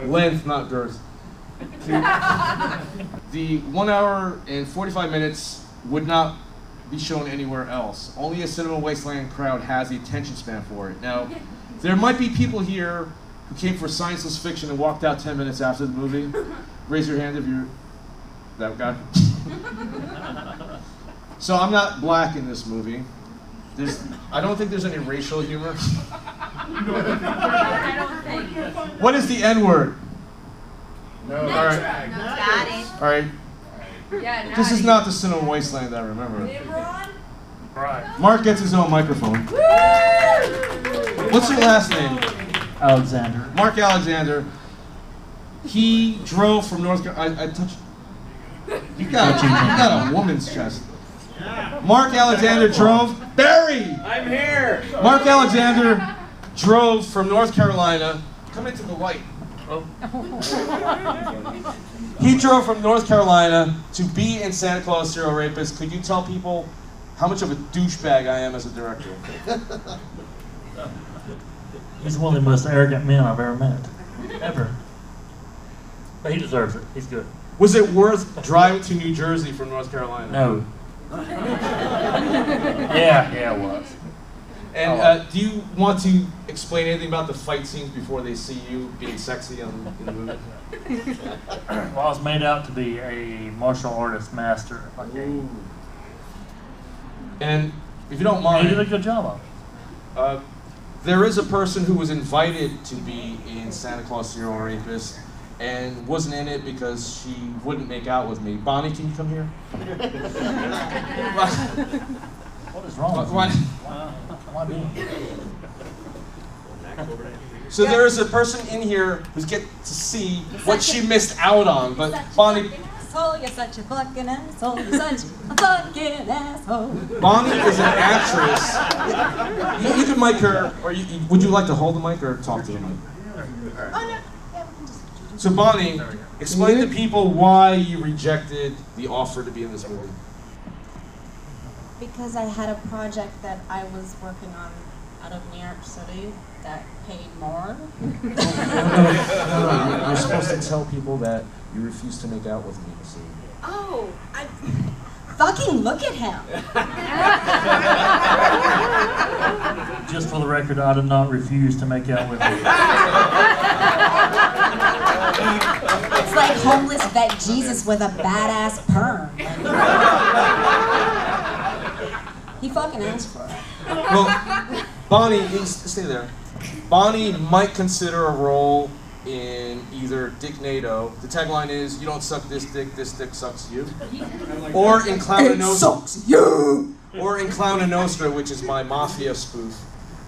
Length, not girth. The 1 hour and 45 minutes would not be shown anywhere else. Only a Cinema Wasteland crowd has the attention span for it. Now, there might be people here who came for scienceless fiction and walked out 10 minutes after the movie. Raise your hand if you're that guy. So I'm not black in this movie. I don't think there's any racial humor. What is the N-word? No. All right. Got it. All right. Yeah, This is not the Cinema Wasteland I remember. Right. Mark gets his own microphone. What's your last name? Alexander. Mark Alexander. He drove from North Carolina. I touched. You got a woman's chest. Mark Alexander drove. Barry! I'm here! Mark Alexander drove from North Carolina. Come into the light. Oh. He drove from North Carolina to be in Santa Claus Serial Rapist. Could you tell people how much of a douchebag I am as a director? He's one of the most arrogant men I've ever met. Ever. But he deserves it. He's good. Was it worth driving to New Jersey from North Carolina? No. Yeah, it was. And do you want to explain anything about the fight scenes before they see you being sexy in the movie? Well, I was made out to be a martial artist master. Ooh. And if you don't You did a mind, good job of it. there is a person who was invited to be in Santa Claus Serial Rapist and wasn't in it because she wouldn't make out with me. Bonnie, can you come here? What is wrong with Why? you? Why me? So there is a person in here who's get to see what she missed out on, but Bonnie. Asshole, you're such a fucking asshole. You're such a fucking asshole. Bonnie is an actress. You can mic her, or would you like to hold the mic or talk to the mic? Oh, no. Yeah, we can just... So Bonnie, explain to people why you rejected the offer to be in this movie. Because I had a project that I was working on out of New York City that paid more. No, you're supposed to tell people that you refused to make out with me. So. Oh, I... Fucking look at him. Just for the record, I did not refuse to make out with you. It's like homeless vet Jesus with a badass perm. He fucking asked for it. Well, Bonnie, stay there. Bonnie might consider a role in either Dick NATO. The tagline is, "You don't suck this dick sucks you," or in Clown and Nostra. Sucks you. Or in Clown and Nostra, which is my mafia spoof.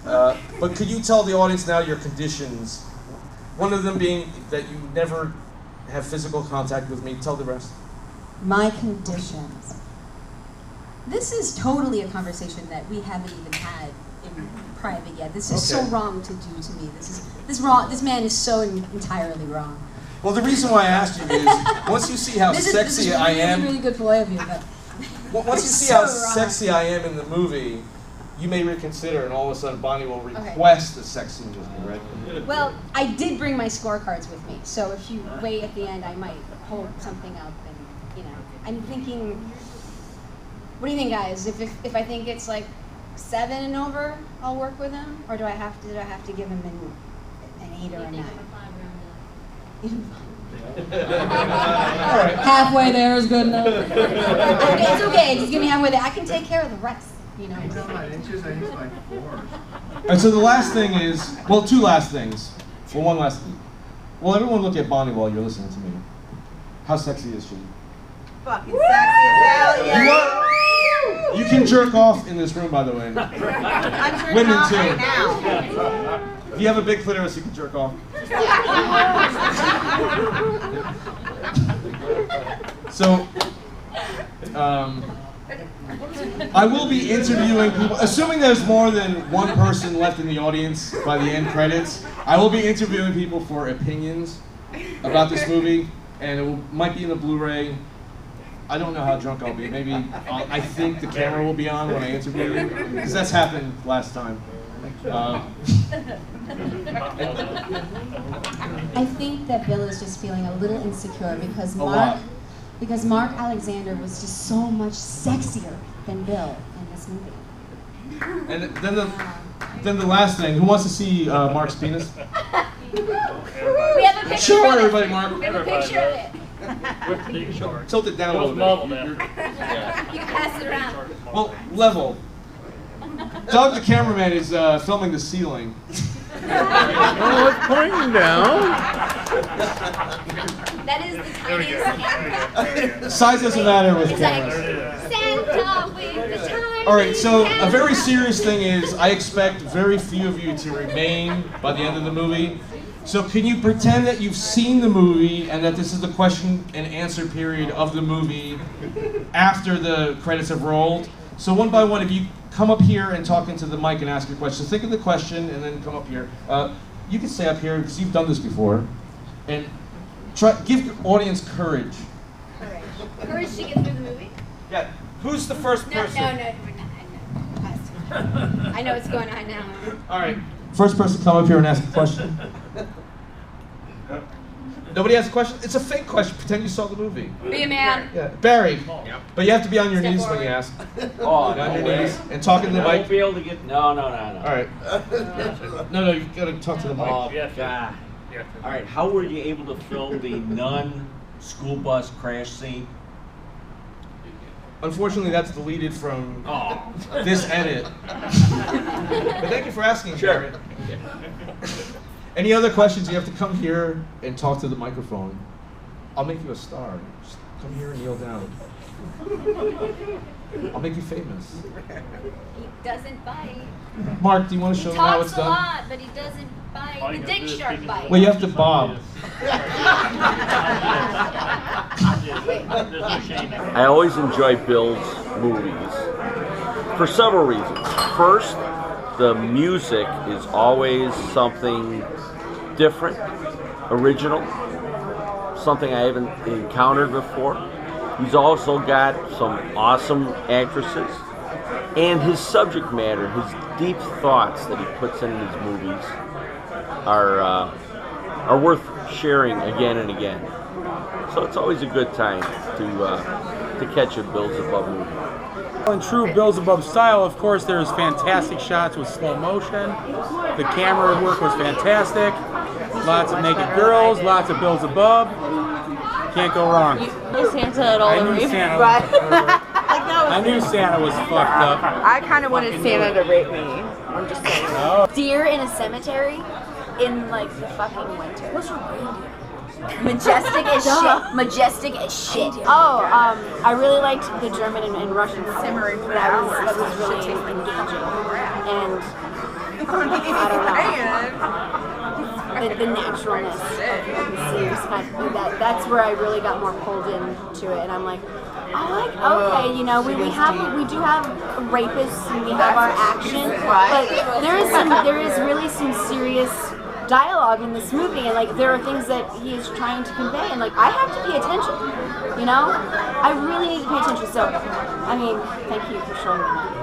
But could you tell the audience now your conditions? One of them being that you never have physical contact with me. Tell the rest. My conditions. This is totally a conversation that we haven't even had in private yet. This is so wrong to do to me. This wrong. This man is so entirely wrong. Well, the reason why I asked you is once you see how sexy I am. Really good play of you, but. Once you see how sexy I am in the movie, you may reconsider, and all of a sudden Bonnie will request a sex scene with me, right? Well, I did bring my scorecards with me, so if you wait at the end, I might hold something up, and I'm thinking. What do you think, guys? If I think it's like 7 and over, I'll work with him, or do I have to give him an 8 or a 9? All right. Halfway there is good enough. It's okay. Just give me halfway there. I can take care of the rest. Inches, I use like 4. And so the last thing is, well, 2 last things. Well, 1 last thing. Well, everyone look at Bonnie while you're listening to me. How sexy is she? Fucking sexy as hell, yeah. You can jerk off in this room, by the way. I'm jerking Women off too. right now. If you have a big clitoris, you can jerk off. So, I will be interviewing people, assuming there's more than one person left in the audience by the end credits. I will be interviewing people for opinions about this movie, and it might be in a Blu-ray. I don't know how drunk I'll be. Maybe I think the camera will be on when I interview you, because that's happened last time. I think that Bill is just feeling a little insecure because lot. Mark Alexander was just so much sexier than Bill in this movie. And then the last thing, who wants to see Mark's penis? We have a picture Show of everybody, it. Mark. We have a picture of it. With the big shorts. Tilt it down a little Model bit. now. You can pass it around. Well, level. Doug, the cameraman, is filming the ceiling. Oh, it's pointing down. That is the tiniest camera. Size doesn't matter with It's like cameras. Santa with the tiniest All right, so a camera. very serious thing is I expect very few of you to remain by the end of the movie. So can you pretend that you've seen the movie and that this is the question and answer period of the movie after the credits have rolled? So one by one, if you come up here and talk into the mic and ask your question. Think of the question and then come up here. You can stay up here because you've done this before. And give your audience courage. Courage to get through the movie? Yeah. Who's the first No, person? no. I know what's going on now. All right. First person come up here and ask a question. Nobody has a question? It's a fake question. Pretend you saw the movie. Be a man. Yeah. Barry. Yep. But you have to be on your Step knees when forward. you ask. Oh, On no your way. knees and talk into the I won't mic. be able to get. No. All right. No, you gotta talk to the mic. Oh, Yes. God. All right. How were you able to film the nun school bus crash scene? Unfortunately, that's deleted from Oh. this edit. But thank you for asking, Sure. Barry. Any other questions? You have to come here and talk to the microphone. I'll make you a star. Just come here and kneel down. I'll make you famous. He doesn't bite. Mark, do you want to show He them how it's talks a done? lot, but he doesn't bite. All The you gotta do dick is shark pick his bite. Well, you have to bob. There's no shame in it. I always enjoy Bill's movies for several reasons. First, the music is always something different, original, something I haven't encountered before. He's also got some awesome actresses, and his subject matter, his deep thoughts that he puts in his movies are worth sharing again and again. So it's always a good time to catch a Bill Zebub movie. In true Bill Zebub style, of course, there's fantastic shots with slow motion. The camera work was fantastic. Lots of naked girls, lots of Bill Zebub. Can't go wrong. No Santa at all. I knew Santa. Right. I knew Santa was fucked up. I kind of wanted Santa to rape me. I'm just saying. Oh. Deer in a cemetery in like the fucking winter. What's wrong? Majestic as shit. Majestic as shit. Oh, I really liked the German and Russian simmering for hours. That was really engaging. And I don't know. The naturalness of the scenes kind of, that's where I really got more pulled into it, and I'm like, okay, you know, we do have rapists and we have our action, but there is really some serious dialogue in this movie, and like there are things that he is trying to convey, and like I have to pay attention, you know, I really need to pay attention. So, I mean, thank you for showing me that.